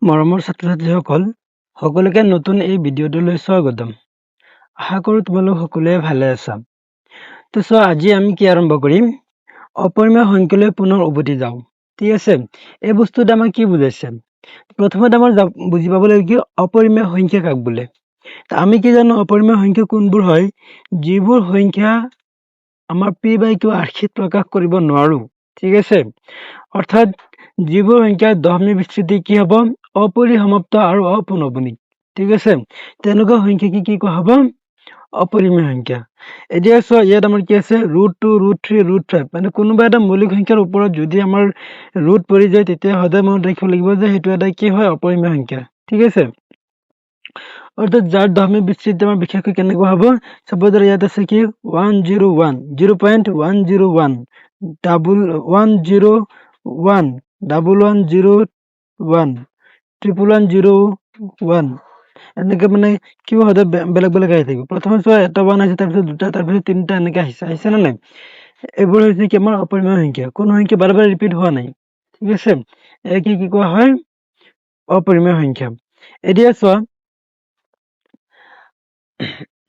মৰমৰ ছাত্ৰ-ছাত্ৰীসকল, সকলোকে নতুন এই ভিডিঅ'টোলৈ স্বাগতম। আশা কৰোঁ তোমালোক সকলোৱে ভালে আছা। তো আজি আমি কি আৰম্ভ কৰিম? অপৰিমেয় সংখ্যালৈ পুনৰ উভতি যাওঁ। ঠিক আছে, এই বস্তুটো আমাক কি বুজাইছে? প্ৰথমতে আমাৰ বুজি পাব লাগিব কি অপৰিমেয় সংখ্যা কাক বোলে। আমি কি জানো অপৰিমেয় সংখ্যা কোনবোৰ হয়? যিবোৰ সংখ্যা আমাৰ p/q আৰ্শীত প্ৰকাশ কৰিব নোৱাৰো। ঠিক আছে, অৰ্থাৎ যিবোৰ সংখ্যা দশমিক বিস্তৃতি কি হ'ব? অপৰিসমাপ্ত আৰু অপূৰ্ণবণিক। ঠিক আছে, তেনেকুৱা সংখ্যা কি কোৱা হ'ব? অপৰিমেয় সংখ্যা। এতিয়া চোৱা, ইয়াত আমাৰ কি আছে? √2, √3, √5, মানে কোনোবা এটা মৌলিক সংখ্যাৰ ওপৰত যদি আমাৰ ৰুট পৰি যায়, তেতিয়া সদায় মনত ৰাখিব লাগিব যে সেইটো এটা কি হয়? অপৰিমেয় সংখ্যা। ঠিক আছে, অৰ্থাৎ যাৰ দশমিক বিস্তৃতি আমাৰ বিশেষকৈ কেনেকুৱা হ'ব? চাপোজ ইয়াত আছে কি 101, 0.101, 101, 1101, 1101, এনেকে মানে কিয় সদায় বেলেগ বেলেগ আহি থাকিব। প্ৰথমে চোৱা এটা 1 আহিছে, তাৰপিছত দুটা, তাৰপিছত তিনিটা, এনেকে আহিছে নে নাই? এইবোৰ হৈছে কি আমাৰ অপৰিমেয় সংখ্যা। কোনো সংখ্যা বাৰে বাৰে ৰিপিট হোৱা নাই। ঠিক আছে, কি কোৱা হয়? অপৰিমেয় সংখ্যা। এতিয়া চোৱা,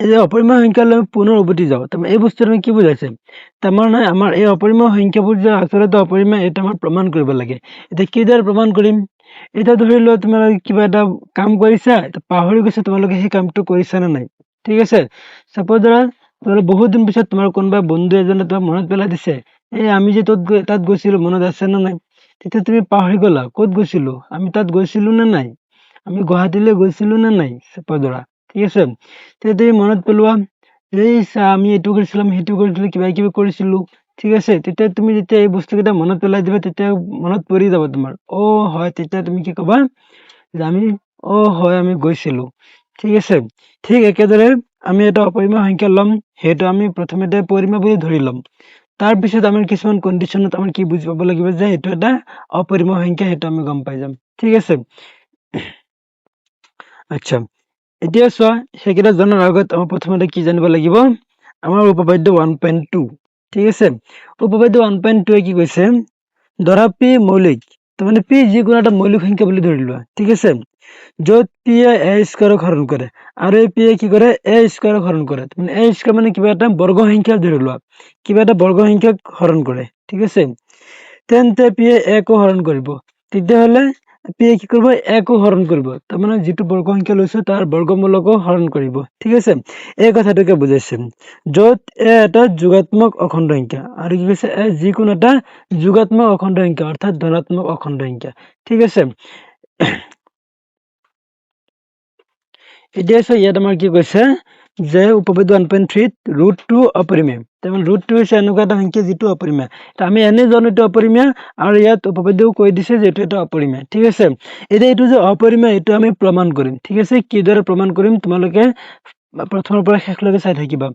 এই যে অপৰিমেয় সংখ্যালৈ পুনৰ উভতি যাওঁ, তাৰমানে এই বস্তুটো কি বুজাইছে? তাৰমানে আমাৰ এই অপৰিমেয় সংখ্যাবোৰ যে আচলতে অপৰিমেয়, এইটো আমাৰ প্ৰমাণ কৰিব লাগে। এতিয়া কিদৰে প্ৰমাণ কৰিম? এতিয়া ধৰি লোৱা তোমালোকে কিবা এটা কাম কৰিছা, পাহৰি গৈছা তোমালোকে সেই কামটো কৰিছা নে নাই। ঠিক আছে, চাপোজ ধৰা বহুত দিন পিছত তোমাৰ কোনোবা বন্ধু এজনে তোমাক মনত পেলাই দিছে, এই আমি যে তাত গৈছিলো, মনত আছে নে নাই? তেতিয়া তুমি পাহৰি গলা, ক'ত গৈছিলো, আমি তাত গৈছিলো নে নাই, আমি গুৱাহাটীলৈ গৈছিলো নে নাই, চাপোজ ধৰা। ঠিক আছে, তেতিয়া তুমি মনত পেলোৱা, এই আমি এইটো কৰিছিলো, আমি সেইটো কৰিছিলো, কিবা কিবি কৰিছিলো। ঠিক আছে, তেতিয়া তুমি যেতিয়া এই বস্তুকেইটা মনত পেলাই দিবা, তেতিয়া মনত পৰি যাব তোমাৰ। হয়, তেতিয়া তুমি কি কবা? যে আমি হয়, আমি গৈছিলো। ঠিক আছে, ঠিক একেদৰে আমি এটা অপৰিমেয় সংখ্যা ল'ম, সেইটো আমি প্ৰথমতে পৰিমেয় বুলি ধৰি ল'ম। তাৰপিছত আমাৰ কিছুমান কণ্ডিশ্যনত আমাৰ কি বুজি পাব লাগিব যে এইটো এটা অপৰিমেয় সংখ্যা, সেইটো আমি গম পাই যাম। ঠিক আছে, আচ্ছা, এতিয়া চোৱা, সেইকেইটা জনাৰ আগত আমাৰ প্ৰথমতে কি জানিব লাগিব? আমাৰ উপপাদ্য 1.2। ঠিক আছে, উপপাদ্য 1.2 কি কৈছে? ধৰা p মৌলিক, তাৰমানে p যিকোনো এটা মৌলিক সংখ্যা বুলি ধৰি লোৱা। ঠিক আছে, য'ত p এ স্কয়াৰক হৰণ কৰে আৰু এই p এ কি কৰে? a স্কয়াৰক হৰণ কৰে। মানে a স্কয়াৰ মানে কিবা এটা বৰ্গ সংখ্যা ধৰি লোৱা, কিবা এটা বৰ্গ সংখ্যাক হৰণ কৰে। ঠিক আছে, তেন্তে p এ a কো হৰণ কৰিব। তেতিয়াহ'লে p এ কি কৰিব? a কো হৰণ কৰিব, তাৰমানে যিটো বৰ্গ সংখ্যা লৈছো তাৰ বৰ্গমূলকো হৰণ কৰিব। ঠিক আছে, এই কথাটোকে বুজাইছে, য'ত a এটা যোগাত্মক অখণ্ড সংখ্যা আৰু কি কৈছে? a যিকোনো এটা যোগাত্মক অখণ্ড সংখ্যা, অৰ্থাৎ ধনাত্মক অখণ্ড সংখ্যা। ঠিক আছে, এতিয়া চোৱা, ইয়াত আমাৰ কি কৈছে যে উপপাদ্য 1.3 √2 অপৰিমেয়। তাৰমানে √2 হৈছে এনেকুৱা এটা সংখ্যা যিটো অপৰিমেয়। আমি এনে জানো এইটো অপৰিমেয়, আৰু ইয়াত উপপাদ্যও কৈ দিছে যে এইটো এটা অপৰিমেয়। ঠিক আছে, এতিয়া এইটো যে অপৰিমেয়, এইটো আমি প্ৰমাণ কৰিম। ঠিক আছে, কিদৰে প্ৰমাণ কৰিম তোমালোকে প্ৰথমৰ পৰা শেষলৈকে চাই থাকিবা।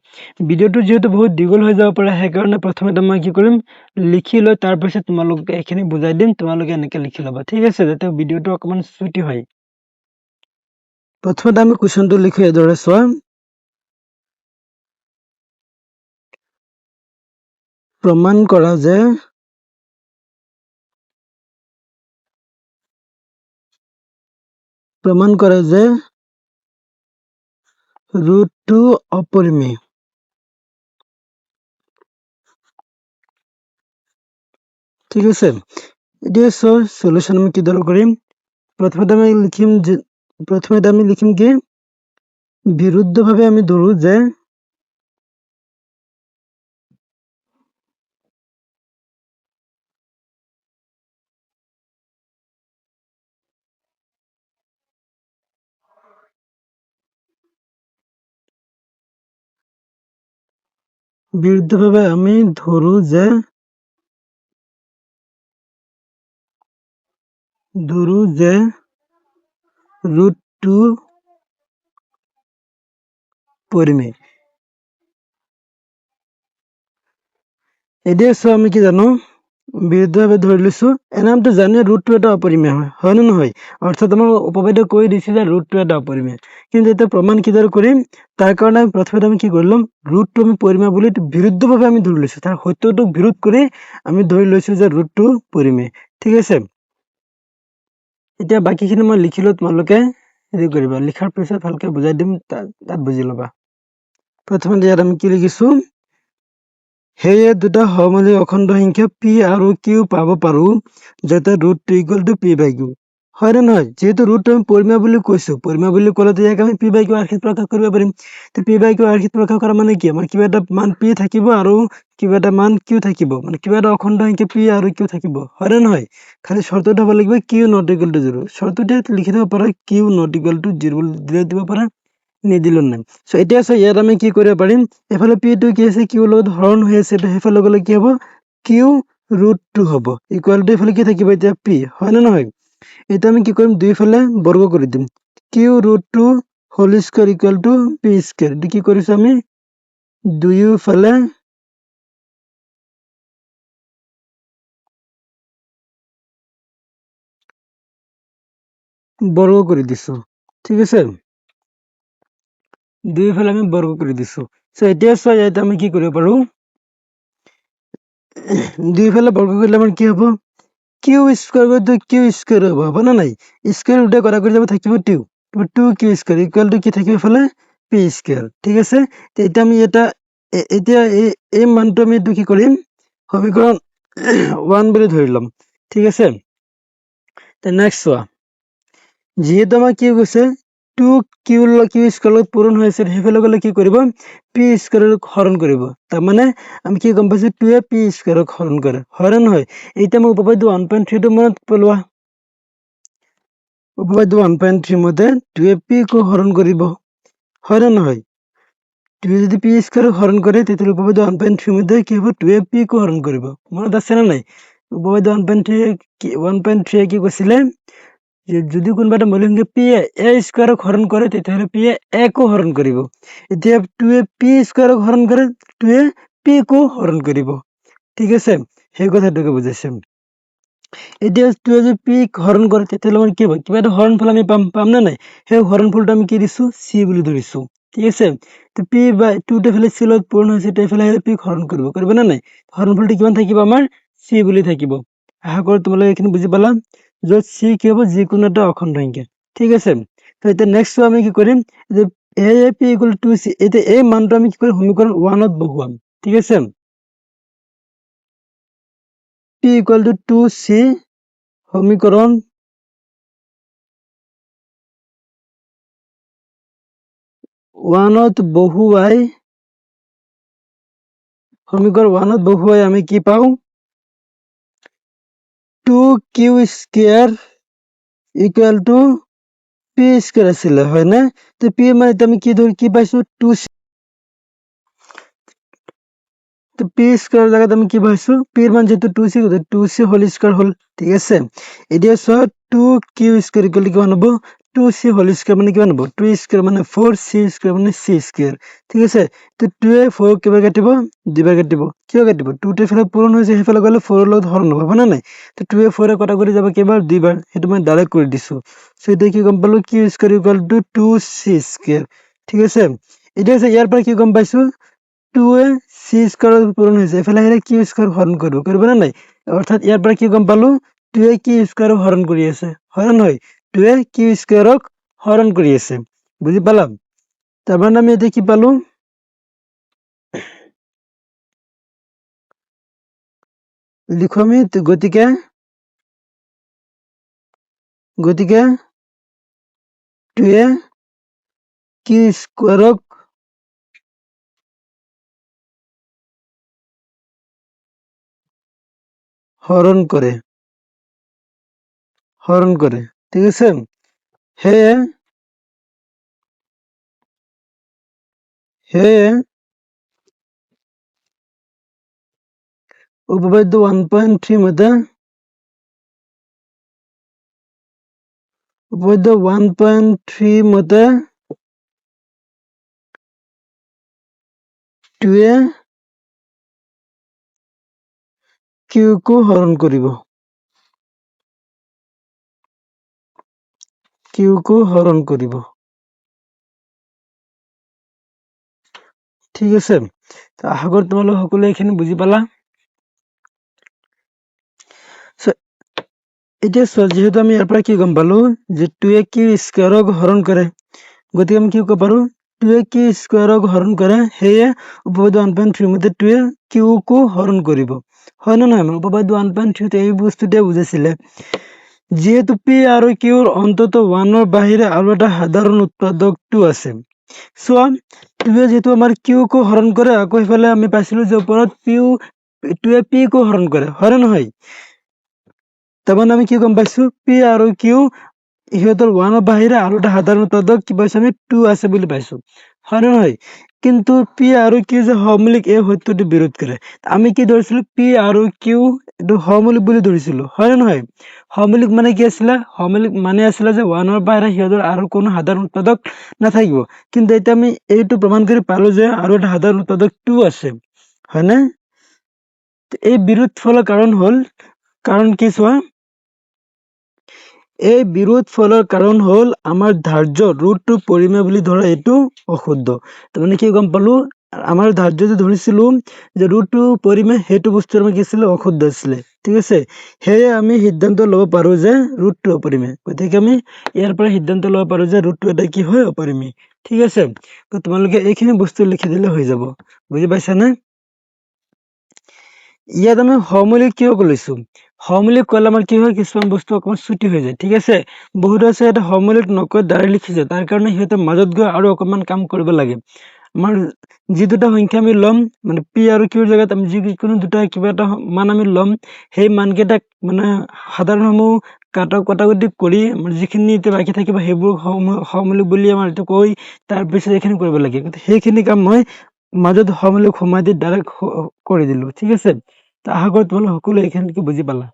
ভিডিঅ'টো যিহেতু বহুত দীঘল হৈ যাব পাৰে, সেইকাৰণে প্ৰথমতে মই কি কৰিম, লিখি লৈ তাৰপিছত তোমালোকে এইখিনি বুজাই দিম, তোমালোকে এনেকে লিখি ল'বা। ঠিক আছে, যাতে ভিডিঅ'টো অকমান ছুটি হয়। প্ৰথমতে আমি কুৱেশ্যনটো লিখো এইদৰে, চোৱা, প্ৰমাণ কৰা যে √2 অপৰিমেয়। ঠিক আছে, এতিয়া চোৱা, সলিউশন আমি কিদৰে কৰিম? প্ৰথমতে আমি লিখিম কি, বিৰুদ্ধভাৱে আমি ধৰো যে √2 পৰিমেয়। এতিয়া চোৱা, আমি কি জানো, বিৰুদ্ধভাৱে ধৰি লৈছো, এনেটো জানে √2 এটা অপৰিমেয় হয় নে নহয়? অৰ্থাৎ আমাৰ উপপাদ্য কৈ দিছে যে √2 এটা অপৰিমেয়। কিন্তু এতিয়া প্ৰমাণ কিদৰে কৰিম? তাৰ কাৰণে প্ৰথমতে আমি কি কৰিলাম, √2 আমি পৰিমেয় বুলি বিৰুদ্ধভাৱে আমি ধৰি লৈছো, তাৰ সত্যটোক বিৰোধ কৰি আমি ধৰি লৈছো যে √2 পৰিমেয়। ঠিক আছে, এতিয়া বাকীখিনি মই লিখিলো, তোমালোকে হেৰি কৰিবা, লিখাৰ পিছত ভালকে বুজাই দিম, তাত বুজি ল'বা। প্ৰথমতে ইয়াত আমি কি লিখিছো, সেয়ে দুটা সহমূলীয় অখণ্ড সংখ্যা পি আৰু কিউ পাব পাৰো যাতে root equal to P by Q, হয় নে নহয়? যেহেতু ৰুট আমি পৰিমেয় বুলি কৈছো, পৰিমেয় বুলি ক'লে ইয়াক আমি পি বাই কিউ আৰ্হিত প্ৰকাশ কৰিব পাৰিম। পি বাই কিউ আৰ্হিত প্ৰকাশ কৰা মানে কি, আমাৰ কিবা এটা মান পি থাকিব আৰু কিবা এটা মান কিউ থাকিব, মানে কিবা এটা অখণ্ড সংখ্যা পি আৰু কিউ থাকিব, হয় নে নহয়? খালি চৰ্তটো হ'ব লাগিব কিউ নট ইকুৱেল টু 0। চৰ্তটো লিখি দিব পাৰা কিউ নট ইকুৱেল টু 0 বুলি দিলে দিব পাৰা, নিদিলো নাই। চ' এতিয়া ইয়াত আমি কি কৰিব পাৰিম, এফালে পি টো কি আছে, কিউৰ লগত হৰণ হৈ আছে, সেইফালে গ'লে কি হ'ব, কিউ ৰুট 2 হ'ব, ইকুৱেল টু এইফালে কি থাকিব এতিয়া পি, হয় নে নহয়? এতিয়া আমি কি কৰিম, দুইফালে বৰ্গ কৰি দিম, Q root 2 whole square equal to P square. কি কৰিছো আমি, দুয়োফালে বৰ্গ কৰি দিছো, ঠিক আছে, দুয়োফালে আমি বৰ্গ কৰি দিছো। চ' এতিয়া চোৱা, ইয়াত আমি কি কৰিব পাৰো, দুইফালে বৰ্গ কৰিলে আমাৰ কি হ'ব, কিউ স্কয়াৰ কৰি কিউ স্কয়াৰ হ'ব না নাই, স্কয়াৰ ৰুটে কৰা কৰি যাব, থাকিব 2 কিউ স্কয়াৰ ইকুৱেল টু কি থাকিব এইফালে পি স্কয়াৰ, ঠিক আছে। এতিয়া আমি এতিয়া এই মানটো আমি এইটো কি কৰিম, সমীকৰণ 1 বুলি ধৰি ল'ম, ঠিক আছে। নেক্সট চোৱা, যিহেতু আমাৰ কি কৈছে, 2 কিউ স্কয়াৰ লগত পূৰণ হৈ আছে, সেইফালে গ'লে কি কৰিব, পি স্কয়াৰক হৰণ কৰিব, তাৰমানে আমি কি গম পাইছো, 2 পি স্কয়াৰক হৰণ কৰে, হয় নে নহয়? এতিয়া মই উপপাদ্য 1.3 টো মনত পেলোৱা, উপপাদ্য 1.3 মতে 2 পি কো হৰণ কৰিব, হয় নে নহয়? 2 যদি পি স্কয়াৰক হৰণ কৰে, তেতিয়াহ'লে উপপাদ্য 1.3 মতে কি হ'ব, 2 পি কো হৰণ কৰিব, মনত আছে নে নাই? উপপাদ্য 1.3 কি কৈছিলে, যে যদি কোনোবা এটা মৌলিক সংখ্যা পি এ স্কয়াৰক হৰণ কৰে, তেতিয়াহ'লে পি এ কো হৰণ কৰিব। এতিয়া 2 পি স্কয়াৰক হৰণ কৰে, 2 পি কো হৰণ কৰিব, ঠিক আছে, সেই কথাটোকে বুজাইছে। এতিয়া 2 যদি পি হৰণ কৰে, তেতিয়াহ'লে আমাৰ কি হ'ব, কিবা এটা হৰণফল আমি পাম নে নাই, সেই হৰণফলটো আমি কি দিছো, চি বুলি ধৰিছো, ঠিক আছে। পি বাই 2 টো এইফালে চি লগত পূৰণ হৈছে, এইফালে পি হৰণ কৰিব নে নাই, হৰণফলটো কিমান থাকিব, আমাৰ চি বুলি থাকিব। আশা কৰো তোমালোকে এইখিনি বুজি পালা, য'ত চি কি হ'ব, যিকোনো এটা অখণ্ড সংখ্যা, ঠিক আছে। তো এতিয়া নেক্সট আমি কি কৰিম, যে A P equal to C, এতিয়া এই মানটো আমি কি কৰিম, সমীকৰণ 1 ত বহুৱাম, ঠিক আছে। পি ইকুৱেল টু 2c সমীকৰণ 1 ত বহুৱাই, সমীকৰণ 1 ত বহুৱাই আমি কি পাওঁ, 2q square equal to P square আছিলে, হয় না? তো পি মানে আমি কি পাইছো, 2c, তো পি স্কয়াৰ জায়গাত আমি কি পাইছো, পি মান যেহেতু 2c হোল স্কয়াৰ হল, ঠিক আছে। এতিয়া চোৱা, 2q স্কয়াৰ ইকুৱেল টু কিমান হ'ব, 2c হোল স্কয়াৰ মানে কিমান হ'ব, 2 স্কয়াৰ মানে 4c স্কয়াৰ মানে c স্কয়াৰ, ঠিক আছে। তো 2 এ 4 কিবাৰ কাটিব, দুইবাৰ কাটিব, কিয় কাটিব, 2 টো ইফালে পূৰণ হৈছে, সেইফালে গ'লে 4 ৰ লগত হৰণ হ'ব, হয় নে নাই? তো 2 এ 4 এ কটা কৰি যাব কেইবাৰ, দুইবাৰ, সেইটো মই ডাইৰেক্ট কৰি দিছো। সো এতিয়া কি গম পালো, q square equal two 2c square, ঠিক আছে। এতিয়া ইয়াৰ পৰা কি গম পাইছো, 2 এ c স্কয়াৰ পূৰণ হৈছে, এইফালে আহিলে q স্কয়াৰ হৰণ কৰিব নে নাই, অৰ্থাৎ ইয়াৰ পৰা কি গম পালো, 2 এ q স্কয়াৰক হৰণ কৰি আছে, হয় নে নহয়? 2 এ q স্কয়াৰক হৰণ কৰি আছে, বুজি পালা? তাৰমানে আমি এতিয়া কি পালো, লিখো আমি, গতিকে 2 এ q স্কয়াৰক হৰণ কৰে, ঠিক আছে। সেয়ে উপপাদ্য 1.3 মতে, উপপাদ্য 1.3 মতে 2 এ q কো হৰণ কৰিব, ঠিক আছে। তো আশা কৰো তোমালোক সকলোৱে এইখিনি বুজি পালা। এতিয়া চোৱা, যিহেতু আমি ইয়াৰ পৰা কি গম পালো যে 2a কিউ স্কোৱাৰক হৰণ কৰে, গতিকে আমি কি ক'ব পাৰো 2a কিউ স্কোৱাৰক হৰণ কৰে, সেয়ে উপপাদ্য 1.3 মতে 2a কিউকো হৰণ কৰিব, হয় নে নহয়? উপপাদ্য 1.3 এই বস্তুটোৱে বুজাইছিলে। যিহেতু পি আৰু কিউৰ অন্তত 1ৰ বাহিৰে আৰু এটা সাধাৰণ উৎপাদক 2 আছে। চোৱা, 2a যিহেতু আমাৰ কিউকো হৰণ কৰে, আকৌ সিফালে আমি পাইছিলো যে ওপৰত 2a পিকো হৰণ কৰে, হয় নে নহয়? তাৰমানে আমি কি গম পাইছো, পি আৰু কিউ ইহঁতৰ 1ৰ বাহিৰে আৰু এটা সাধাৰণ উৎপাদক কি পাইছো আমি 2 আছে বুলি পাইছো, হয় নে নহয়? কিন্তু পি আৰু কিউ যে সহমৌলিক, এই সত্যটো বিৰোধ কৰে। আমি কি ধৰিছিলো, পি আৰু কিউ এইটো সহমৌলিক বুলি ধৰিছিলো, হয় নে নহয়? সহমৌলিক মানে কি আছিলে? সহমৌলিক মানে আছিলে যে 1ৰ বাহিৰে সিহঁতৰ আৰু কোনো সাধাৰণ উৎপাদক নাথাকিব। কিন্তু এতিয়া আমি এইটো প্ৰমাণ কৰি পালো যে আৰু এটা সাধাৰণ উৎপাদক 2 আছে, হয়নে? এই বিৰোধ ফলৰ কাৰণ কি চোৱা, এই বিৰোধ ফলৰ কাৰণ হ'ল আমাৰ ধাৰ্য ৰুটটো পৰিমেয় বুলি ধৰা এইটো অশুদ্ধ। তাৰমানে কি গম পালো, আমাৰ ধাৰ্য যে ধৰিছিলো যে ৰুটটো পৰিমেয়, সেইটো বস্তু আমাৰ কি আছিলে? অশুদ্ধ আছিলে, ঠিক আছে? সেয়ে আমি সিদ্ধান্ত ল'ব পাৰো যে ৰুটটো অপৰিমেয়। গতিকে আমি ইয়াৰ পৰা সিদ্ধান্ত ল'ব পাৰো যে ৰুটটো এটা কি হয়? অপৰিমেয়, ঠিক আছে? তো তোমালোকে এইখিনি বস্তু লিখি দিলে হৈ যাব, বুজি পাইছানে? ইয়াত আমি সহমৌলিক কিয় লৈছো? সহমৌলিক ক'লে আমাৰ কি হয়, কিছুমান বস্তু অকমান ছুটি হৈ যায়, ঠিক আছে? বহুত আছে এটা সহমৌলিক নকৈ ডাইৰেক্ট লিখি যায়, তাৰ কাৰণে সিহঁতে মাজত গৈ আৰু অকমান কাম কৰিব লাগে। আমাৰ যি দুটা সংখ্যা আমি ল'ম, মানে পি আৰু কিউৰ জেগাত আমি যিকোনো দুটা কিবা এটা মান আমি ল'ম, সেই মানকেইটাক মানে সাধাৰণ সমূহ কটাকটি কৰি আমাৰ যিখিনি এতিয়া বাকী থাকিব, সেইবোৰ সহমৌলিক বুলি আমাৰ এইটো কৈ তাৰপিছত এইখিনি কৰিব লাগে। সেইখিনি কাম মই মাজত সহমৌলিক সোমাই দি ডাইৰেক্ট কৰি দিলো, ঠিক আছে? আশা কৰো তোমালোকে সকলোৱে এইখিনিকে বুজি পালা।